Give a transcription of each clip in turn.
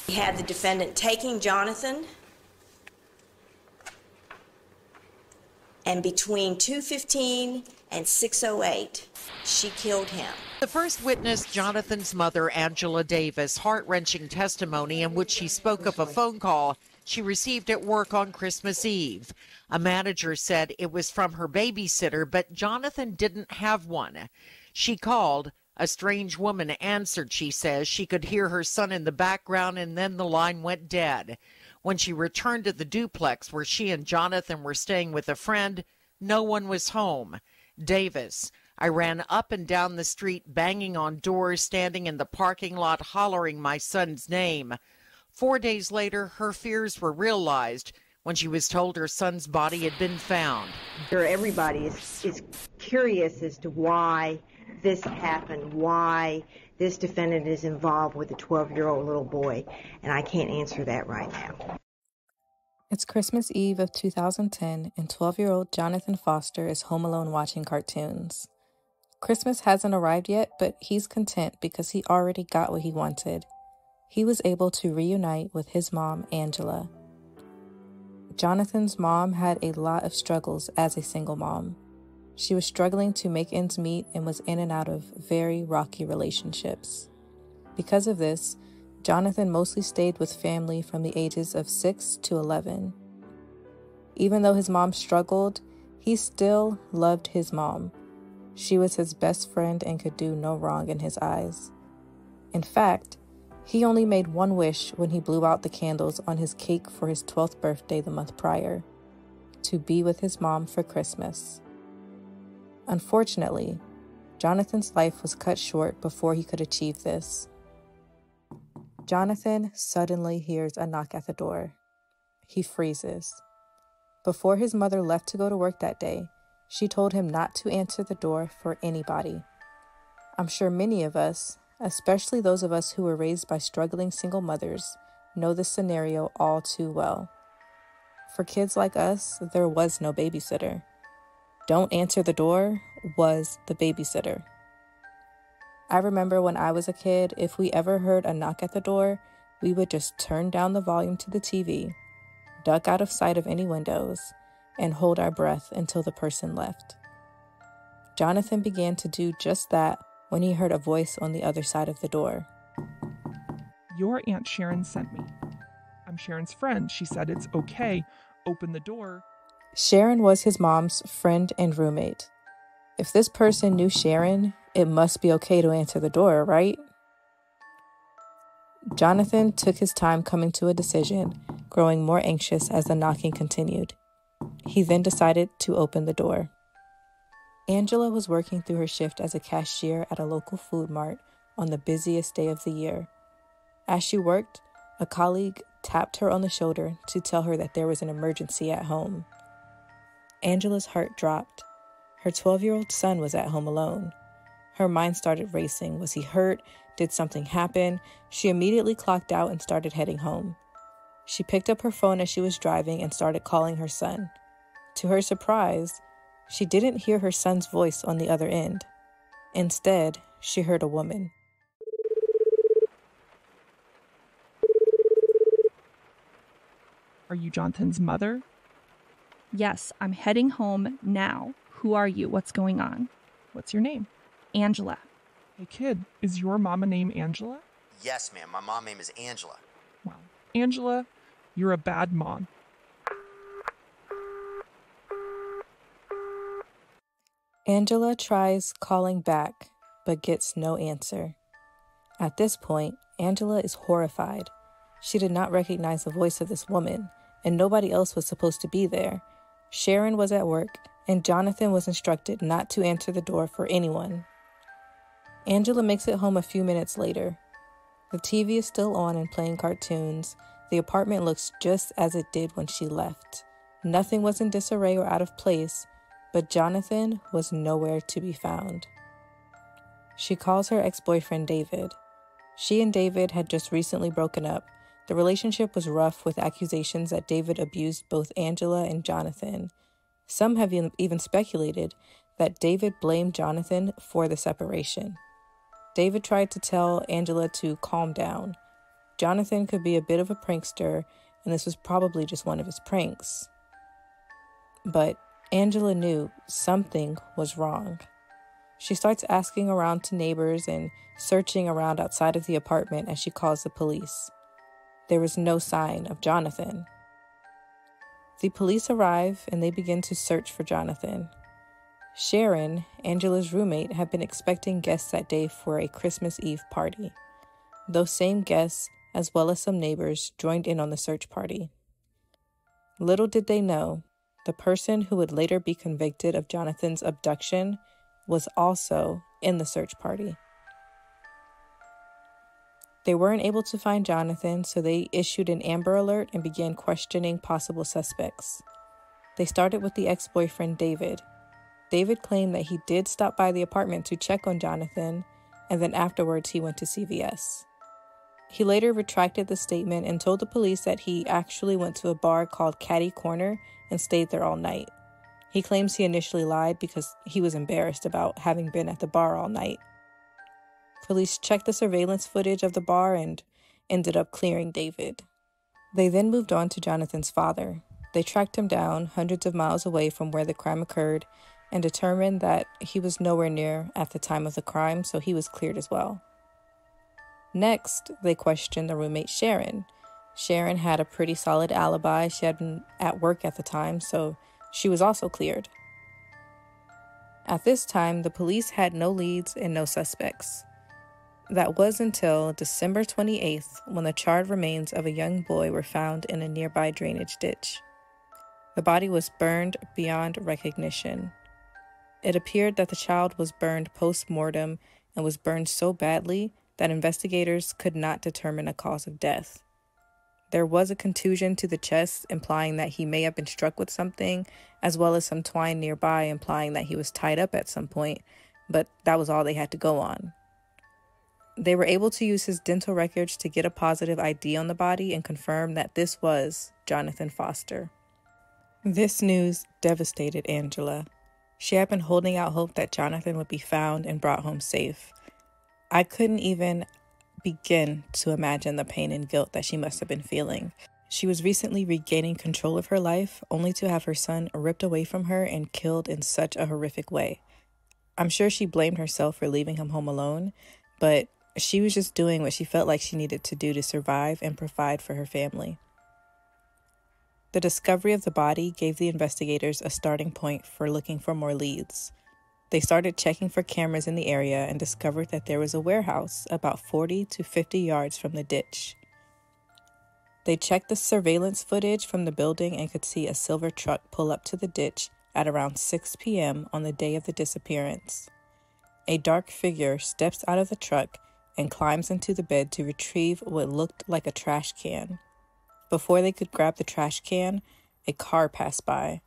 We had the defendant taking Jonathan, and between 2:15 and 6:08, she killed him. The first witnessed Jonathan's mother, Angela Davis, heart-wrenching testimony in which she spoke of a phone call she received at work on Christmas Eve. A manager said it was from her babysitter, but Jonathan didn't have one. She called. A strange woman answered, she says. She could hear her son in the background, and then the line went dead. When she returned to the duplex where she and Jonathan were staying with a friend, no one was home. Davis: I ran up and down the street, banging on doors, standing in the parking lot, hollering my son's name. 4 days later, her fears were realized when she was told her son's body had been found. Everybody is curious as to why this happened, why this defendant is involved with a 12-year-old little boy, and I can't answer that right now. It's Christmas Eve of 2010, and 12-year-old Jonathan Foster is home alone watching cartoons. Christmas hasn't arrived yet, but he's content because he already got what he wanted. He was able to reunite with his mom, Angela. Jonathan's mom had a lot of struggles as a single mom. She was struggling to make ends meet and was in and out of very rocky relationships. Because of this, Jonathan mostly stayed with family from the ages of 6 to 11. Even though his mom struggled, he still loved his mom. She was his best friend and could do no wrong in his eyes. In fact, he only made one wish when he blew out the candles on his cake for his 12th birthday the month prior: to be with his mom for Christmas. Unfortunately, Jonathan's life was cut short before he could achieve this. Jonathan suddenly hears a knock at the door. He freezes. Before his mother left to go to work that day, she told him not to answer the door for anybody. I'm sure many of us, especially those of us who were raised by struggling single mothers, know this scenario all too well. For kids like us, there was no babysitter. Don't answer the door was the babysitter. I remember when I was a kid, if we ever heard a knock at the door, we would just turn down the volume to the TV, duck out of sight of any windows, and hold our breath until the person left. Jonathan began to do just that when he heard a voice on the other side of the door. Your Aunt Sharon sent me. I'm Sharon's friend. She said it's okay. Open the door. Sharon was his mom's friend and roommate. If this person knew Sharon, it must be okay to answer the door, right? Jonathan took his time coming to a decision, growing more anxious as the knocking continued. He then decided to open the door. Angela was working through her shift as a cashier at a local food mart on the busiest day of the year. As she worked, a colleague tapped her on the shoulder to tell her that there was an emergency at home. Angela's heart dropped. Her 12-year-old son was at home alone. Her mind started racing. Was he hurt? Did something happen? She immediately clocked out and started heading home. She picked up her phone as she was driving and started calling her son. To her surprise, she didn't hear her son's voice on the other end. Instead, she heard a woman. Are you Jonathan's mother? Yes, I'm heading home now. Who are you? What's going on? What's your name? Angela. Hey kid, is your mama named Angela? Yes, ma'am. My mom's name is Angela. Well, Angela, you're a bad mom. Angela tries calling back, but gets no answer. At this point, Angela is horrified. She did not recognize the voice of this woman, and nobody else was supposed to be there. Sharon was at work, and Jonathan was instructed not to answer the door for anyone. Angela makes it home a few minutes later. The TV is still on and playing cartoons. The apartment looks just as it did when she left. Nothing was in disarray or out of place, but Jonathan was nowhere to be found. She calls her ex-boyfriend David. She and David had just recently broken up. The relationship was rough, with accusations that David abused both Angela and Jonathan. Some have even speculated that David blamed Jonathan for the separation. David tried to tell Angela to calm down. Jonathan could be a bit of a prankster, and this was probably just one of his pranks. But Angela knew something was wrong. She starts asking around to neighbors and searching around outside of the apartment as she calls the police. There was no sign of Jonathan. The police arrive and they begin to search for Jonathan. Sharon, Angela's roommate, had been expecting guests that day for a Christmas Eve party. Those same guests, as well as some neighbors, joined in on the search party. Little did they know, the person who would later be convicted of Jonathan's abduction was also in the search party. They weren't able to find Jonathan, so they issued an Amber Alert and began questioning possible suspects. They started with the ex-boyfriend, David. David claimed that he did stop by the apartment to check on Jonathan, and then afterwards he went to CVS. He later retracted the statement and told the police that he actually went to a bar called Caddy Corner and stayed there all night. He claims he initially lied because he was embarrassed about having been at the bar all night. Police checked the surveillance footage of the bar and ended up clearing David. They then moved on to Jonathan's father. They tracked him down hundreds of miles away from where the crime occurred and determined that he was nowhere near at the time of the crime, so he was cleared as well. Next, they questioned the roommate Sharon. Sharon had a pretty solid alibi. She had been at work at the time, so she was also cleared. At this time, the police had no leads and no suspects. That was until December 28th, when the charred remains of a young boy were found in a nearby drainage ditch. The body was burned beyond recognition. It appeared that the child was burned post-mortem and was burned so badly that investigators could not determine a cause of death. There was a contusion to the chest, implying that he may have been struck with something, as well as some twine nearby, implying that he was tied up at some point, but that was all they had to go on. They were able to use his dental records to get a positive ID on the body and confirm that this was Jonathan Foster. This news devastated Angela. She had been holding out hope that Jonathan would be found and brought home safe. I couldn't even begin to imagine the pain and guilt that she must have been feeling. She was recently regaining control of her life, only to have her son ripped away from her and killed in such a horrific way. I'm sure she blamed herself for leaving him home alone, but she was just doing what she felt like she needed to do to survive and provide for her family. The discovery of the body gave the investigators a starting point for looking for more leads. They started checking for cameras in the area and discovered that there was a warehouse about 40 to 50 yards from the ditch. They checked the surveillance footage from the building and could see a silver truck pull up to the ditch at around 6 p.m. on the day of the disappearance. A dark figure steps out of the truck and climbs into the bed to retrieve what looked like a trash can. Before they could grab the trash can, a car passed by.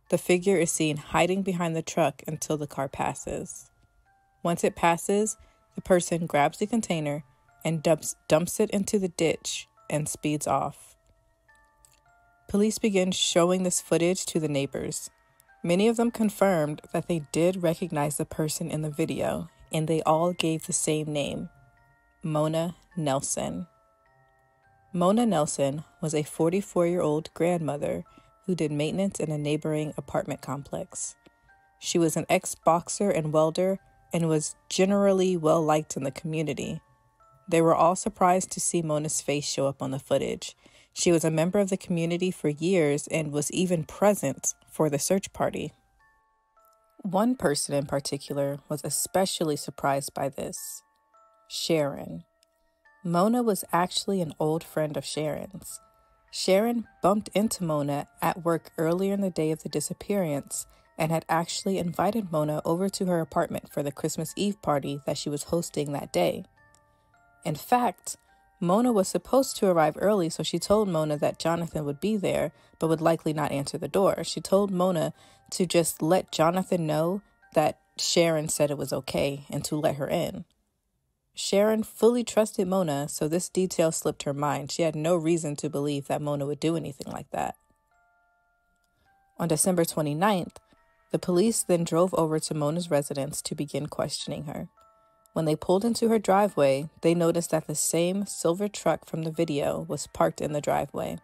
The figure is seen hiding behind the truck until the car passes. Once it passes, the person grabs the container and dumps it into the ditch and speeds off. Police began showing this footage to the neighbors. Many of them confirmed that they did recognize the person in the video, and they all gave the same name, Mona Nelson. Mona Nelson was a 44-year-old grandmother who did maintenance in a neighboring apartment complex. She was an ex-boxer and welder and was generally well-liked in the community. They were all surprised to see Mona's face show up on the footage. She was a member of the community for years and was even present for the search party. One person in particular was especially surprised by this, Sharon. Mona was actually an old friend of Sharon's. Sharon bumped into Mona at work earlier in the day of the disappearance and had actually invited Mona over to her apartment for the Christmas Eve party that she was hosting that day. In fact, Mona was supposed to arrive early, so she told Mona that Jonathan would be there, but would likely not answer the door. She told Mona to just let Jonathan know that Sharon said it was okay and to let her in. Sharon fully trusted Mona, so this detail slipped her mind. She had no reason to believe that Mona would do anything like that. On December 29th, the police then drove over to Mona's residence to begin questioning her. When they pulled into her driveway, they noticed that the same silver truck from the video was parked in the driveway.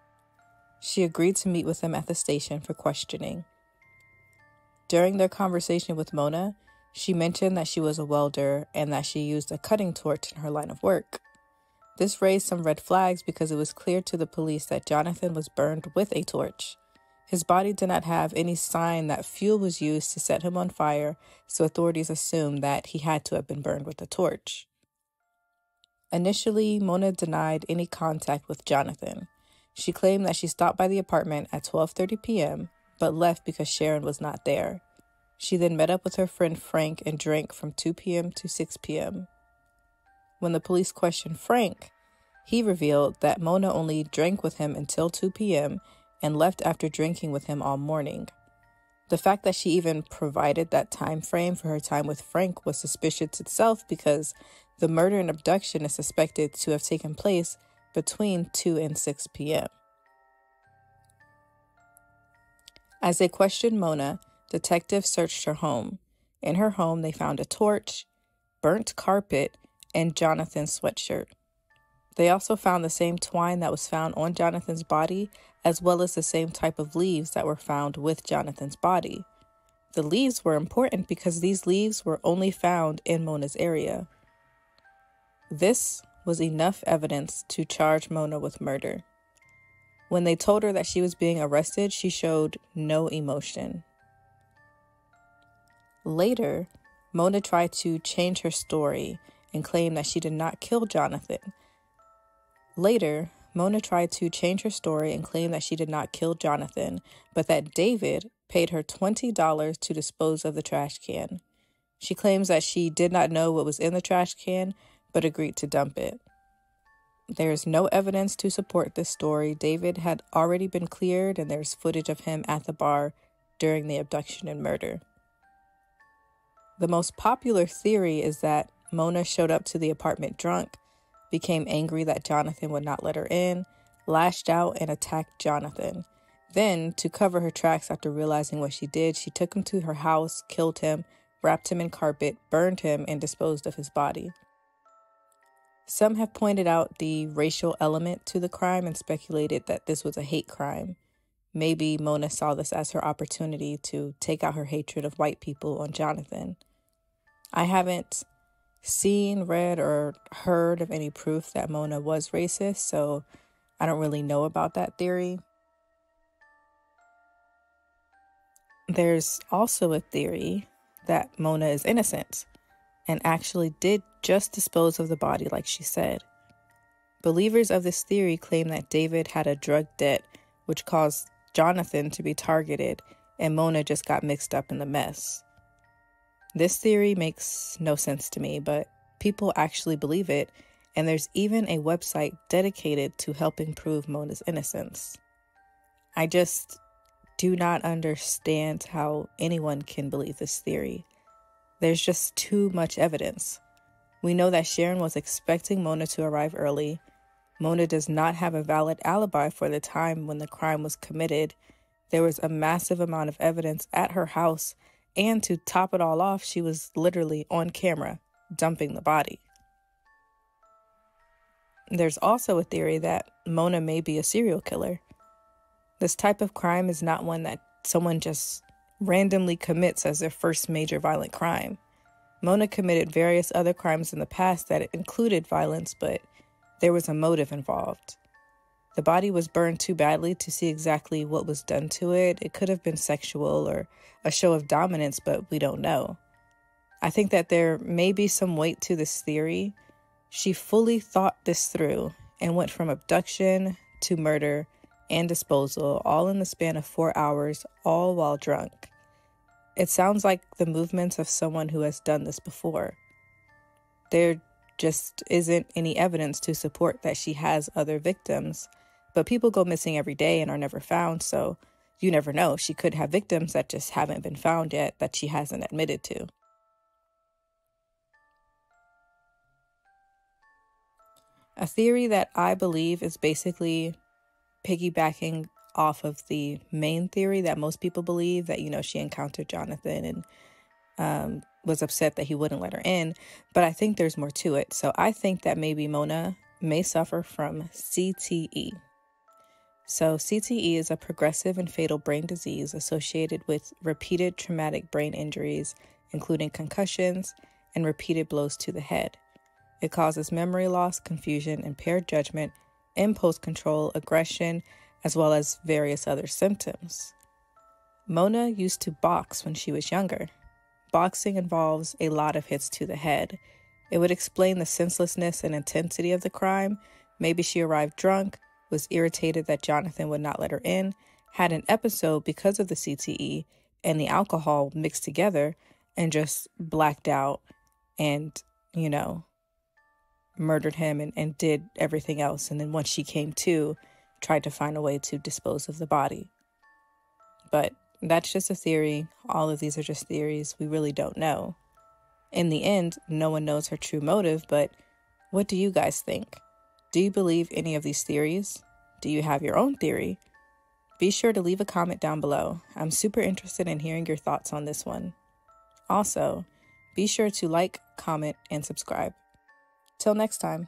She agreed to meet with them at the station for questioning. During their conversation with Mona, she mentioned that she was a welder and that she used a cutting torch in her line of work. This raised some red flags because it was clear to the police that Jonathan was burned with a torch. His body did not have any sign that fuel was used to set him on fire, so authorities assumed that he had to have been burned with a torch. Initially, Mona denied any contact with Jonathan. She claimed that she stopped by the apartment at 12:30 p.m., but left because Sharon was not there. She then met up with her friend Frank and drank from 2 p.m. to 6 p.m. When the police questioned Frank, he revealed that Mona only drank with him until 2 p.m. and left after drinking with him all morning. The fact that she even provided that time frame for her time with Frank was suspicious itself because the murder and abduction is suspected to have taken place between 2 and 6 p.m. As they questioned Mona, detectives searched her home. In her home, they found a torch, burnt carpet, and Jonathan's sweatshirt. They also found the same twine that was found on Jonathan's body, as well as the same type of leaves that were found with Jonathan's body. The leaves were important because these leaves were only found in Mona's area. This was enough evidence to charge Mona with murder. When they told her that she was being arrested, she showed no emotion. Later, Mona tried to change her story and claim that she did not kill Jonathan. But that David paid her $20 to dispose of the trash can. She claims that she did not know what was in the trash can, but agreed to dump it. There is no evidence to support this story. David had already been cleared, and there's footage of him at the bar during the abduction and murder. The most popular theory is that Mona showed up to the apartment drunk, became angry that Jonathan would not let her in, lashed out and attacked Jonathan. Then, to cover her tracks after realizing what she did, she took him to her house, killed him, wrapped him in carpet, burned him, and disposed of his body. Some have pointed out the racial element to the crime and speculated that this was a hate crime. Maybe Mona saw this as her opportunity to take out her hatred of white people on Jonathan. I haven't seen, read, or heard of any proof that Mona was racist, so I don't really know about that theory. There's also a theory that Mona is innocent and actually did just dispose of the body like she said. Believers of this theory claim that David had a drug debt, which caused Jonathan to be targeted, and Mona just got mixed up in the mess. This theory makes no sense to me, but people actually believe it, and there's even a website dedicated to helping prove Mona's innocence. I just do not understand how anyone can believe this theory. There's just too much evidence. We know that Sharon was expecting Mona to arrive early. Mona does not have a valid alibi for the time when the crime was committed. There was a massive amount of evidence at her house, and to top it all off, she was literally on camera dumping the body. There's also a theory that Mona may be a serial killer. This type of crime is not one that someone just randomly commits as their first major violent crime. Mona committed various other crimes in the past that included violence, but there was a motive involved. The body was burned too badly to see exactly what was done to it. It could have been sexual or a show of dominance, but we don't know. I think that there may be some weight to this theory. She fully thought this through and went from abduction to murder and disposal, all in the span of 4 hours, all while drunk. It sounds like the movements of someone who has done this before. There just isn't any evidence to support that she has other victims, but people go missing every day and are never found, so you never know. She could have victims that just haven't been found yet that she hasn't admitted to. A theory that I believe is basically piggybacking off of the main theory that most people believe, that, she encountered Jonathan and was upset that he wouldn't let her in, but I think there's more to it. So I think that maybe Mona may suffer from CTE. So CTE is a progressive and fatal brain disease associated with repeated traumatic brain injuries, including concussions and repeated blows to the head. It causes memory loss, confusion, impaired judgment, impulse control, aggression, as well as various other symptoms. Mona used to box when she was younger. Boxing involves a lot of hits to the head. It would explain the senselessness and intensity of the crime. Maybe she arrived drunk, was irritated that Jonathan would not let her in, had an episode because of the CTE and the alcohol mixed together, and just blacked out and, murdered him and did everything else. And then once she came to, tried to find a way to dispose of the body. But that's just a theory. All of these are just theories. We really don't know. In the end, no one knows her true motive, but what do you guys think? Do you believe any of these theories? Do you have your own theory? Be sure to leave a comment down below. I'm super interested in hearing your thoughts on this one. Also, be sure to like, comment, and subscribe. Till next time.